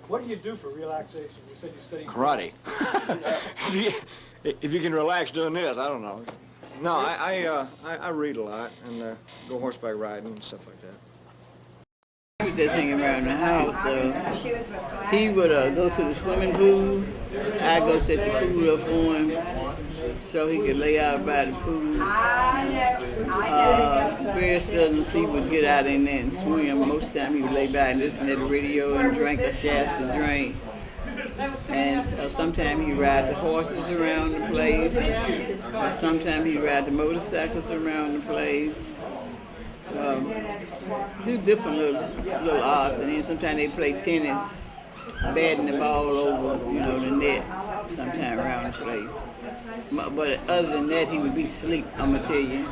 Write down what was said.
What do you do for relaxation? You said you study Karate. If you can relax doing this, I don't know. No, I read a lot and go horseback riding and stuff like that. He was just hanging around the house, so he would go to the swimming pool. I'd go set the pool up for him so he could lay out by the pool. Very seldom he would get out in there and swim. Most of the time he would lay by and listen to the radio and drink a Shasta drink. And sometimes he'd ride the horses around the place. Or sometimes he'd ride the motorcycles around the place. Do different little arts, and then sometimes they play tennis, batting the ball over, the net, sometime around the place. But other than that, he would be asleep, I'm gonna tell you.